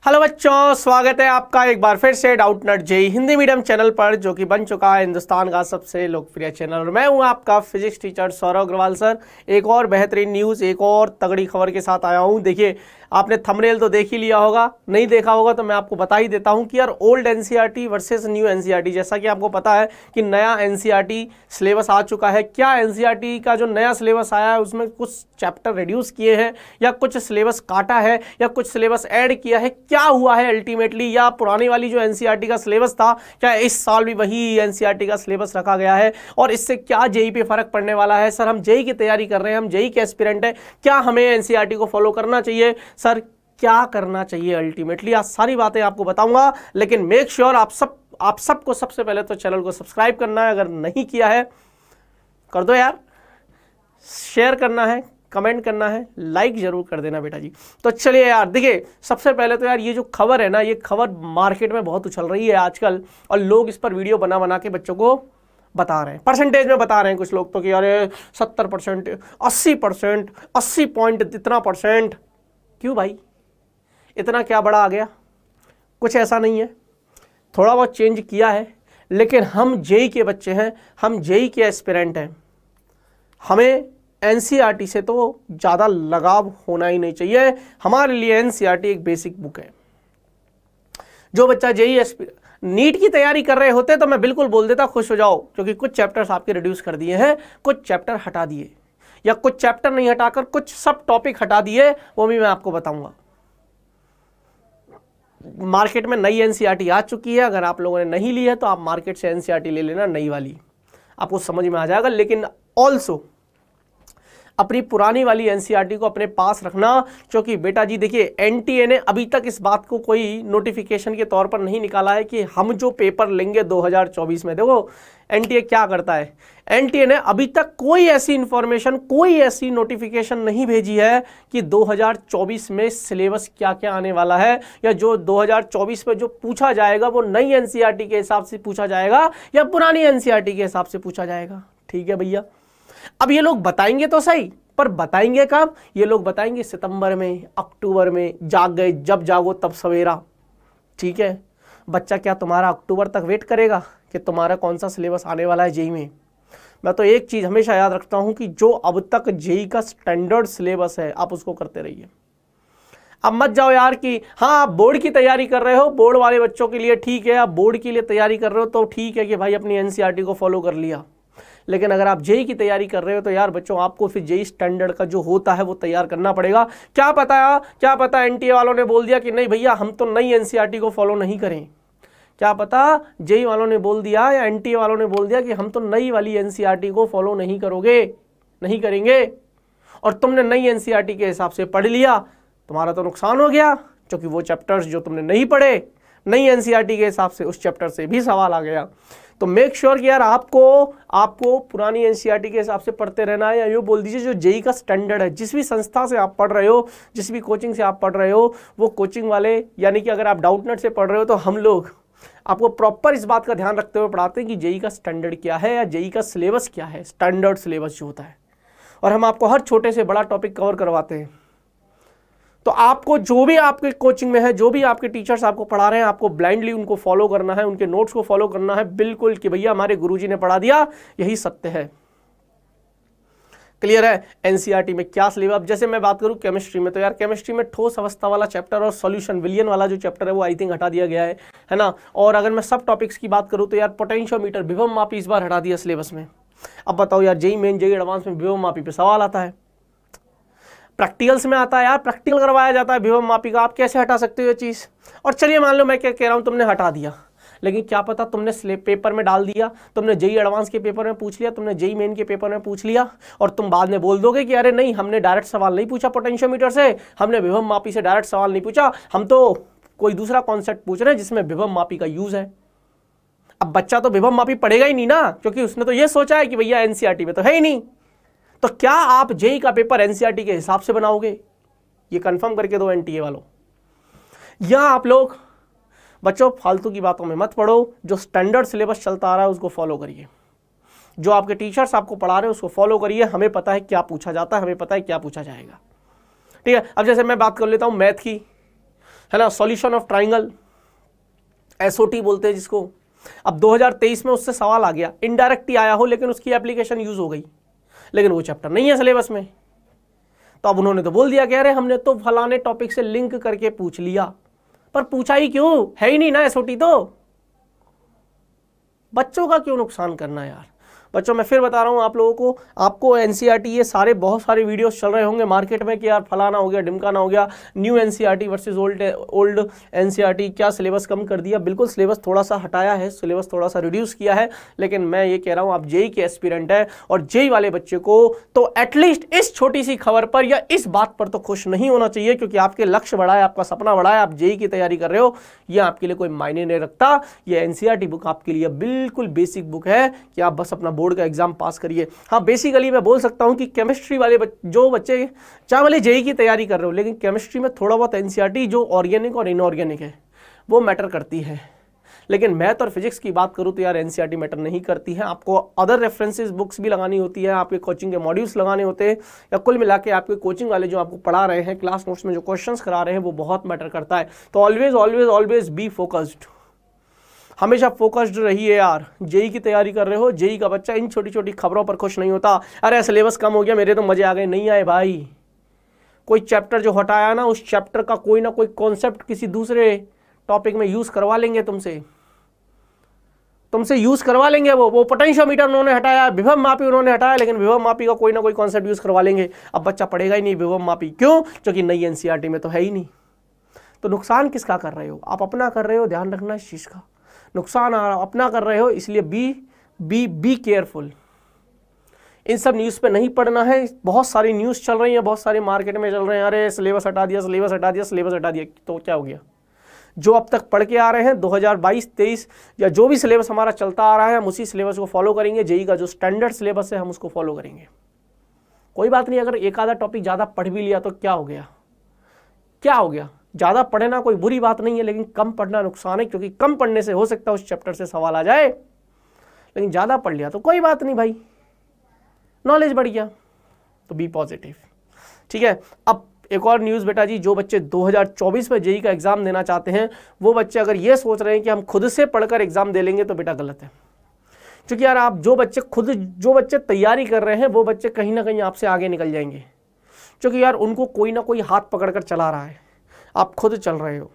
Hello बच्चों, स्वागत है आपका एक बार फिर से Doubtnut JEE Hindi medium channel पर, जो कि बन चुका है हिंदुस्तान का सबसे लोकप्रिय चैनल। और मैं हूं आपका physics teacher Saurav Agarwal sir. एक और बेहतरीन न्यूज़, एक और तगड़ी खबर के साथ आया हूं। देखिए, आपने थंबनेल तो देख ही लिया होगा, नहीं देखा होगा तो मैं आपको बता ही देता हूं कि यार old NCERT versus new NCERT. जैसा कि आपको पता है कि नया एनसीईआरटी सिलेबस आ चुका है। क्या एनसीईआरटी का जो नया सिलेबस आया है उसमें कुछ चैप्टर रिड्यूस किए हैं, या कुछ सिलेबस काटा है, या कुछ सिलेबस ऐड किया है, क्या हुआ है अल्टीमेटली? या पुरानी वाली जो एनसीईआरटी का सिलेबस था, क्या इस साल भी वही एनसीईआरटी का सिलेबस रखा गया है? और इससे क्या जेईई पे फर्क पड़ने वाला है? सर, हम जेईई की तैयारी कर रहे हैं, हम जेईई के एस्पिरेंट हैं, क्या हमें एनसीईआरटी को फॉलो करना चाहिए? सर, क्या करना चाहिए अल्टीमेटली? आज सारी बातें आपको बताऊंगा, लेकिन मेक श्योर आप सबको सबसे पहले तो चैनल को सब्सक्राइब करना है। अगर नहीं किया है कर दो यार, शेयर करना है, कमेंट करना है, लाइक जरूर कर देना बेटा जी। तो चलिए यार, देखिए सबसे पहले तो यार ये जो खबर है ना, ये खबर मार्केट में बहुत उछल रही है आजकल, और लोग इस पर वीडियो बना बना के बच्चों को बता रहे हैं, परसेंटेज में बता रहे हैं कुछ लोग तो कि अरे 70%, 80%, 80 पॉइंट इतना परसेंट। क्यों भाई, इतना क्या बड़ा आ गया? कुछ ऐसा नहीं है, थोड़ा बहुत चेंज किया है, लेकिन हम जेईई के बच्चे हैं, हम जेईई के एस्पिरेंट हैं। हमें एनसीईआरटी से तो ज़्यादा लगाव होना ही नहीं चाहिए। हमारे लिए एनसीईआरटी एक बेसिक बुक है। जो बच्चा जेईई नीट की तैयारी कर रहे होते तो मैं बिल्कुल बोल देता खुश हो जाओ, क्योंकि कुछ चैप्टर्स आपके रिड्यूस कर दिए हैं, कुछ चैप्टर हटा दिए, या कुछ चैप्टर नहीं हटाकर कुछ सब टॉपिक हटा दिए, वो भी मैं आपको बताऊंगा। मार्केट में नई एनसीईआरटी आ चुकी है, अगर आप लोगों ने नहीं ली है तो आप मार्केट से एनसीईआरटी ले लेना, नई वाली, आपको समझ में आ जाएगा। लेकिन ऑल्सो अपनी पुरानी वाली एनसीईआरटी को अपने पास रखना, क्योंकि बेटा जी देखिए, एनटीए ने अभी तक इस बात को कोई नोटिफिकेशन के तौर पर नहीं निकाला है कि हम जो पेपर लेंगे 2024 में। देखो एनटीए क्या करता है, एनटीए ने अभी तक कोई ऐसी इंफॉर्मेशन, कोई ऐसी नोटिफिकेशन नहीं भेजी है कि 2024 में सिलेबस क्या क्या आने वाला है, या जो 2024 में जो पूछा जाएगा वो नई एनसीईआरटी के हिसाब से पूछा जाएगा या पुरानी एनसीईआरटी के हिसाब से पूछा जाएगा। ठीक है भैया, अब ये लोग बताएंगे तो सही, पर बताएंगे कब? ये लोग बताएंगे सितंबर में, अक्टूबर में। जाग गए, जब जागो तब सवेरा। ठीक है, बच्चा क्या तुम्हारा अक्टूबर तक वेट करेगा कि तुम्हारा कौन सा सिलेबस आने वाला है जेईई में? मैं तो एक चीज हमेशा याद रखता हूं कि जो अब तक जेईई का स्टैंडर्ड सिलेबस है, आप उसको करते रहिए। अब मत जाओ यार कि हाँ आप बोर्ड की तैयारी कर रहे हो, बोर्ड वाले बच्चों के लिए ठीक है, आप बोर्ड के लिए तैयारी कर रहे हो तो ठीक है कि भाई अपनी एनसीईआरटी को फॉलो कर लिया। लेकिन अगर आप जेईई की तैयारी कर रहे हो तो यार बच्चों, आपको फिर जेईई स्टैंडर्ड का जो होता है वो तैयार करना पड़ेगा। क्या पता एनटीए वालों ने बोल दिया कि नहीं भैया हम तो नई एनसीईआरटी को फॉलो नहीं करें। क्या पता जेईई वालों ने बोल दिया या एनटीए वालों ने बोल दिया कि हम तो नई वाली एनसीईआरटी को फॉलो नहीं करेंगे, और तुमने नई एनसीईआरटी के हिसाब से पढ़ लिया, तुम्हारा तो नुकसान हो गया, क्योंकि वो चैप्टर्स जो तुमने नहीं पढ़े नई एनसीईआरटी के हिसाब से, उस चैप्टर से भी सवाल आ गया। तो मेक श्योर कि यार आपको पुरानी एनसीईआरटी के हिसाब से पढ़ते रहना है, या यूँ बोल दीजिए जो जेईई का स्टैंडर्ड है, जिस भी संस्था से आप पढ़ रहे हो, जिस भी कोचिंग से आप पढ़ रहे हो, वो कोचिंग वाले, यानी कि अगर आप डाउटनट से पढ़ रहे हो तो हम लोग आपको प्रॉपर इस बात का ध्यान रखते हुए पढ़ाते हैं कि जेईई का स्टैंडर्ड क्या है, या जेईई का सिलेबस क्या है, स्टैंडर्ड सिलेबस जो होता है। और हम आपको हर छोटे से बड़ा टॉपिक कवर करवाते हैं। तो आपको जो भी आपके कोचिंग में है, जो भी आपके टीचर्स आपको पढ़ा रहे हैं, आपको ब्लाइंडली उनको फॉलो करना है, उनके नोट्स को फॉलो करना है, बिल्कुल कि भैया हमारे गुरुजी ने पढ़ा दिया, यही सत्य है। क्लियर है? एनसीईआरटी में क्या सिलेबस, अब जैसे मैं बात करूं केमिस्ट्री में, तो यार केमिस्ट्री में ठोस अवस्था वाला चैप्टर और सॉल्यूशन विलियन वाला जो चैप्टर है वो आई थिंक हटा दिया गया है ना। और अगर मैं सब टॉपिक्स की बात करूं तो यार पोटेंशियोमीटर, विभव मापी इस बार हटा दिया सिलेबस में। अब बताओ यार, जेईई मेन, जेईई एडवांस में विभव मापी पे सवाल आता है, प्रैक्टिकल्स में आता है यार, प्रैक्टिकल करवाया जाता है विभव मापी का, आप कैसे हटा सकते हो ये चीज़? और चलिए मान लो मैं क्या कह रहा हूँ, तुमने हटा दिया, लेकिन क्या पता तुमने पेपर में डाल दिया, तुमने जेईई एडवांस के पेपर में पूछ लिया, तुमने जेईई मेन के पेपर में पूछ लिया, और तुम बाद में बोल दोगे कि अरे नहीं, हमने डायरेक्ट सवाल नहीं पूछा पोटेंशियोमीटर से, हमने विभव मापी से डायरेक्ट सवाल नहीं पूछा, हम तो कोई दूसरा कॉन्सेप्ट पूछ रहे हैं जिसमें विभव मापी का यूज है। अब बच्चा तो विभव मापी पढ़ेगा ही नहीं ना, क्योंकि उसने तो ये सोचा है कि भैया एनसीईआरटी में तो है ही नहीं। तो क्या आप जेईई का पेपर एनसीईआरटी के हिसाब से बनाओगे? ये कंफर्म करके दो एनटीए वालों। या आप लोग बच्चों फालतू की बातों में मत पढ़ो, जो स्टैंडर्ड सिलेबस चलता आ रहा है उसको फॉलो करिए, जो आपके टीचर्स आपको पढ़ा रहे हैं उसको फॉलो करिए। हमें पता है क्या पूछा जाता है, हमें पता है क्या पूछा जाएगा। ठीक है, अब जैसे मैं बात कर लेता हूं मैथ की, है ना, सॉल्यूशन ऑफ ट्राइंगल, एसओटी बोलते हैं जिसको। अब 2023 में उससे सवाल आ गया, इनडायरेक्ट ही आया हो लेकिन उसकी एप्लीकेशन यूज हो गई, लेकिन वो चैप्टर नहीं है सिलेबस में। तो अब उन्होंने तो बोल दिया कि अरे हमने तो फलाने टॉपिक से लिंक करके पूछ लिया, पर पूछा ही क्यों, है ही नहीं ना एसओटी। तो बच्चों का क्यों नुकसान करना यार। बच्चों मैं फिर बता रहा हूँ आप लोगों को, आपको एनसीईआरटी ये सारे बहुत सारे वीडियोस चल रहे होंगे मार्केट में कि यार फलाना हो गया, ढिमकाना हो गया, new NCERT versus old NCERT, क्या सिलेबस कम कर दिया। बिल्कुल सिलेबस थोड़ा सा हटाया है, सिलेबस थोड़ा सा रिड्यूस किया है, लेकिन मैं ये कह रहा हूँ आप जेई के एस्पिरेंट है और जेई वाले बच्चे को तो एटलीस्ट इस छोटी सी खबर पर या इस बात पर तो खुश नहीं होना चाहिए, क्योंकि आपके लक्ष्य बड़ा है, आपका सपना बड़ा है, आप जेई की तैयारी कर रहे हो, ये आपके लिए कोई मायने नहीं रखता। ये एनसीईआरटी बुक आपके लिए बिल्कुल बेसिक बुक है कि आप बस अपना बोर्ड का एग्जाम पास करिए। हाँ बेसिकली मैं बोल सकता हूं कि केमिस्ट्री वाले जो बच्चे चाहे वाले जेई की तैयारी कर रहे हो, लेकिन केमिस्ट्री में थोड़ा बहुत एनसीईआरटी जो ऑर्गेनिक और इनऑर्गेनिक है वो मैटर करती है, लेकिन मैथ और फिजिक्स की बात करूं तो यार एनसीईआरटी मैटर नहीं करती है। आपको अदर रेफरेंसेस बुक्स भी लगानी होती है, आपके कोचिंग के मॉड्यूल्स लगाने होते हैं, या कुल मिला के आपके कोचिंग वाले जो आपको पढ़ा रहे हैं, क्लास नोट्स में जो क्वेश्चंस करा रहे हैं, वो बहुत मैटर करता है। तो always always always be focused, हमेशा फोकस्ड रहिए यार। जेई की तैयारी कर रहे हो, जेई का बच्चा इन छोटी छोटी खबरों पर खुश नहीं होता, अरे सिलेबस कम हो गया, मेरे तो मजे आ गए, नहीं आए भाई। कोई चैप्टर जो हटाया ना, उस चैप्टर का कोई ना कोई कॉन्सेप्ट किसी दूसरे टॉपिक में यूज करवा लेंगे, तुमसे यूज करवा लेंगे। वो पोटेंशियोमीटर उन्होंने हटाया, विभव मापी उन्होंने हटाया, लेकिन विभव मापी का कोई ना कोई कॉन्सेप्ट यूज करवा लेंगे। अब बच्चा पढ़ेगा ही नहीं विभव मापी, क्यों? क्योंकि नई एनसीईआरटी में तो है ही नहीं। तो नुकसान किसका कर रहे हो? आप अपना कर रहे हो, ध्यान रखना इस चीज का। नुकसान अपना कर रहे हो, इसलिए बी केयरफुल। इन सब न्यूज़ पे नहीं पढ़ना है। बहुत सारी न्यूज़ चल रही है, बहुत सारे मार्केट में चल रहे हैं, अरे सिलेबस हटा दिया, सिलेबस हटा दिया, सिलेबस हटा दिया, तो क्या हो गया? जो अब तक पढ़ के आ रहे हैं 2022-23 या जो भी सिलेबस हमारा चलता आ रहा है, हम उसी सिलेबस को फॉलो करेंगे। जेई का जो स्टैंडर्ड सिलेबस है हम उसको फॉलो करेंगे। कोई बात नहीं, अगर एक आधा टॉपिक ज़्यादा पढ़ भी लिया तो क्या हो गया? क्या हो गया? ज़्यादा पढ़ना कोई बुरी बात नहीं है, लेकिन कम पढ़ना नुकसान है, क्योंकि कम पढ़ने से हो सकता है उस चैप्टर से सवाल आ जाए, लेकिन ज़्यादा पढ़ लिया तो कोई बात नहीं भाई, नॉलेज बढ़ गया। तो बी पॉजिटिव, ठीक है। अब एक और न्यूज़ बेटा जी, जो बच्चे 2024 में जेई का एग्जाम देना चाहते हैं, वो बच्चे अगर ये सोच रहे हैं कि हम खुद से पढ़कर एग्जाम दे लेंगे, तो बेटा गलत है। क्योंकि यार आप जो बच्चे तैयारी कर रहे हैं, वो बच्चे कहीं ना कहीं आपसे आगे निकल जाएंगे, क्योंकि यार उनको कोई ना कोई हाथ पकड़कर चला रहा है। आप खुद चल रहे हो,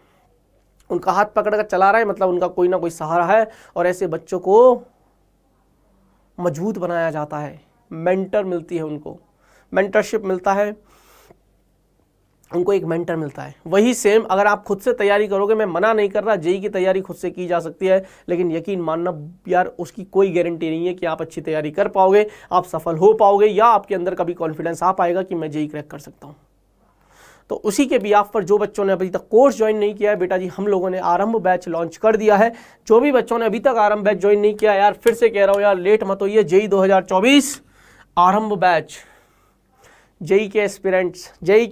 उनका हाथ पकड़कर चला रहा है, मतलब उनका कोई ना कोई सहारा है, और ऐसे बच्चों को मजबूत बनाया जाता है। मेंटर मिलती है उनको, मेंटरशिप मिलता है उनको, एक मेंटर मिलता है। वही सेम अगर आप खुद से तैयारी करोगे, मैं मना नहीं कर रहा, जेई की तैयारी खुद से की जा सकती है, लेकिन यकीन मानना यार उसकी कोई गारंटी नहीं है कि आप अच्छी तैयारी कर पाओगे, आप सफल हो पाओगे, या आपके अंदर कभी कॉन्फिडेंस आ पाएगा कि मैं जेई क्रैक कर सकता हूँ। तो उसी के बिहाफ पर जो बच्चों ने अभी तक कोर्स ज्वाइन नहीं किया है, बेटा जी हम लोगों ने आरंभ बैच लॉन्च कर दिया है। जो भी बच्चों ने अभी तक आरंभ बैच ज्वाइन नहीं किया, यार फिर से कह रहा हूँ यार, लेट मत होइए। जेई 2024 आरंभ बैच, जेई के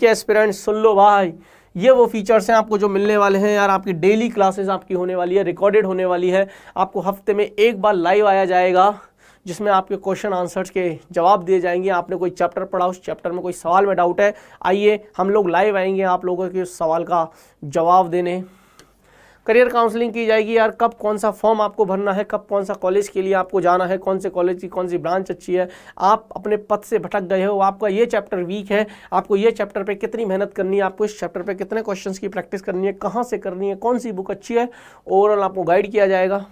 एस्पिरेंट्स सुन लो भाई, ये वो फीचर्स हैं आपको जो मिलने वाले हैं यार। आपकी डेली क्लासेस आपकी होने वाली है, रिकॉर्डेड होने वाली है। आपको हफ्ते में एक बार लाइव आया जाएगा, जिसमें आपके क्वेश्चन आंसर्स के जवाब दिए जाएंगे। आपने कोई चैप्टर पढ़ा, उस चैप्टर में कोई सवाल में डाउट है, आइए हम लोग लाइव आएंगे आप लोगों के उस सवाल का जवाब देने। करियर काउंसलिंग की जाएगी यार, कब कौन सा फॉर्म आपको भरना है, कब कौन सा कॉलेज के लिए आपको जाना है, कौन से कॉलेज की कौन सी ब्रांच अच्छी है। आप अपने पथ से भटक गए हो, आपका ये चैप्टर वीक है, आपको ये चैप्टर पे कितनी मेहनत करनी है, आपको इस चैप्टर पे कितने क्वेश्चंस की प्रैक्टिस करनी है, कहाँ से करनी है, कौन सी बुक अच्छी है, ओवरऑल आपको गाइड किया जाएगा।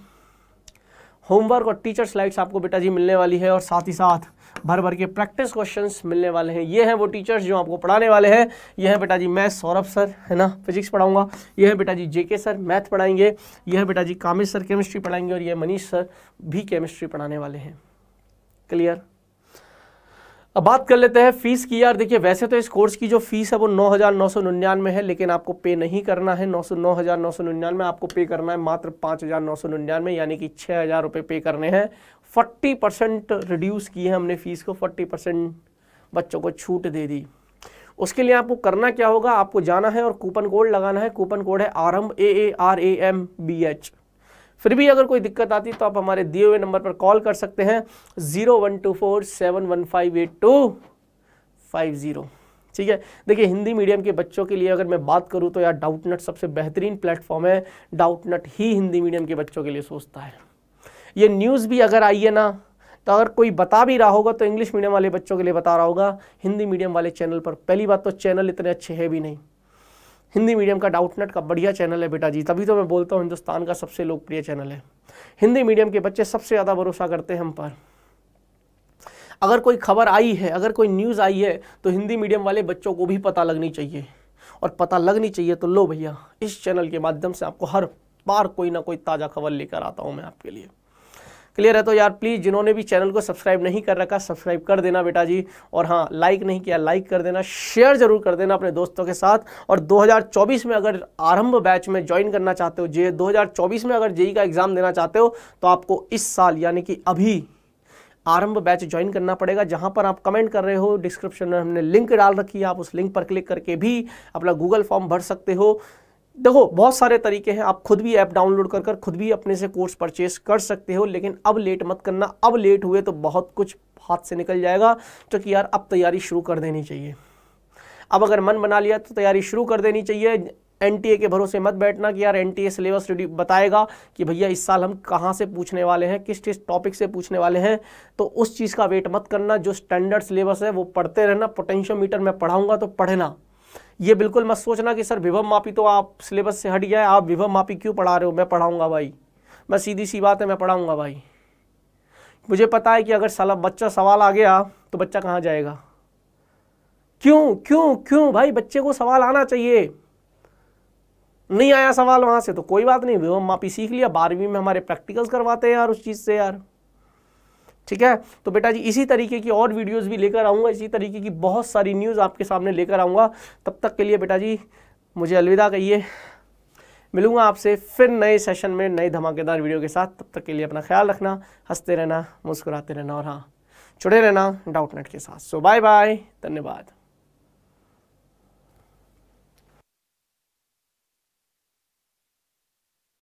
होमवर्क और टीचर स्लाइड्स आपको बेटा जी मिलने वाली है, और साथ ही साथ भर भर के प्रैक्टिस क्वेश्चंस मिलने वाले हैं। ये हैं वो टीचर्स जो आपको पढ़ाने वाले हैं। ये हैं बेटा जी मैं सौरभ सर, है ना, फिजिक्स पढ़ाऊंगा। ये है बेटा जी जेके सर, मैथ पढ़ाएंगे। ये है बेटा जी कामिश सर, केमिस्ट्री पढ़ाएंगे। और ये मनीष सर भी केमिस्ट्री पढ़ाने वाले हैं। क्लियर? अब बात कर लेते हैं फीस की। यार देखिए, वैसे तो इस कोर्स की जो फीस है वो 9,999 है, लेकिन आपको पे नहीं करना है 9,999, आपको पे करना है मात्र 5,999, यानी कि 6,000 रुपये पे करने हैं। 40% रिड्यूस की है हमने फीस को, 40% बच्चों को छूट दे दी। उसके लिए आपको करना क्या होगा, आपको जाना है और कूपन कोड लगाना है। कूपन कोड है आरंभ, AARAMBH। फिर भी अगर कोई दिक्कत आती तो आप हमारे दिए हुए नंबर पर कॉल कर सकते हैं 0124715850। ठीक है। देखिए हिंदी मीडियम के बच्चों के लिए अगर मैं बात करूं तो यार डाउटनट सबसे बेहतरीन प्लेटफॉर्म है। डाउटनट ही हिंदी मीडियम के बच्चों के लिए सोचता है। ये न्यूज़ भी अगर आई है ना, तो अगर कोई बता भी रहा होगा तो इंग्लिश मीडियम वाले बच्चों के लिए बता रहा होगा, हिंदी मीडियम वाले चैनल पर। पहली बात तो चैनल इतने अच्छे है भी नहीं। हिंदी मीडियम का डाउटनट का बढ़िया चैनल है बेटा जी, तभी तो मैं बोलता हूँ हिंदुस्तान का सबसे लोकप्रिय चैनल है। हिंदी मीडियम के बच्चे सबसे ज़्यादा भरोसा करते हैं हम पर। अगर कोई खबर आई है, अगर कोई न्यूज़ आई है, तो हिंदी मीडियम वाले बच्चों को भी पता लगनी चाहिए। और पता लगनी चाहिए तो लो भैया, इस चैनल के माध्यम से आपको हर बार कोई ना कोई ताज़ा खबर लेकर आता हूँ मैं आपके लिए। क्लियर है? तो यार प्लीज़ जिन्होंने भी चैनल को सब्सक्राइब नहीं कर रखा, सब्सक्राइब कर देना बेटा जी। और हाँ, लाइक नहीं किया, लाइक कर देना, शेयर जरूर कर देना अपने दोस्तों के साथ। और 2024 में अगर आरंभ बैच में ज्वाइन करना चाहते हो, 2024 में अगर जेईई का एग्ज़ाम देना चाहते हो, तो आपको इस साल यानी कि अभी आरंभ बैच ज्वाइन करना पड़ेगा। जहां पर आप कमेंट कर रहे हो, डिस्क्रिप्शन में हमने लिंक डाल रखी है, आप उस लिंक पर क्लिक करके भी अपना गूगल फॉर्म भर सकते हो। देखो बहुत सारे तरीके हैं, आप खुद भी ऐप डाउनलोड कर खुद भी अपने से कोर्स परचेस कर सकते हो। लेकिन अब लेट मत करना, अब लेट हुए तो बहुत कुछ हाथ से निकल जाएगा। क्योंकि यार अब तैयारी शुरू कर देनी चाहिए। अब अगर मन बना लिया तो तैयारी शुरू कर देनी चाहिए। एनटीए के भरोसे मत बैठना कि यार एनटीए सिलेबस बताएगा कि भैया इस साल हम कहाँ से पूछने वाले हैं, किस किस टॉपिक से पूछने वाले हैं। तो उस चीज़ का वेट मत करना। जो स्टैंडर्ड सिलेबस है वो पढ़ते रहना। पोटेंशियोमीटर में पढ़ाऊंगा तो पढ़ना। ये बिल्कुल मत सोचना कि सर विभव मापी तो आप सिलेबस से हट गया है, आप विभव मापी क्यों पढ़ा रहे हो। मैं पढ़ाऊंगा भाई, मैं सीधी सी बात है, मैं पढ़ाऊंगा भाई। मुझे पता है कि अगर बच्चा सवाल आ गया तो बच्चा कहाँ जाएगा। क्यों क्यों क्यों भाई, बच्चे को सवाल आना चाहिए। नहीं आया सवाल वहां से तो कोई बात नहीं, विभव मापी सीख लिया। 12वीं में हमारे प्रैक्टिकल्स करवाते हैं यार उस चीज़ से यार। ठीक है, तो बेटा जी इसी तरीके की और वीडियोस भी लेकर आऊँगा, इसी तरीके की बहुत सारी न्यूज़ आपके सामने लेकर आऊँगा। तब तक के लिए बेटा जी मुझे अलविदा कहिए। मिलूंगा आपसे फिर नए सेशन में नए धमाकेदार वीडियो के साथ। तब तक के लिए अपना ख्याल रखना, हंसते रहना, मुस्कुराते रहना और हाँ जुड़े रहना डाउटनट के साथ। सो बाय बाय, धन्यवाद।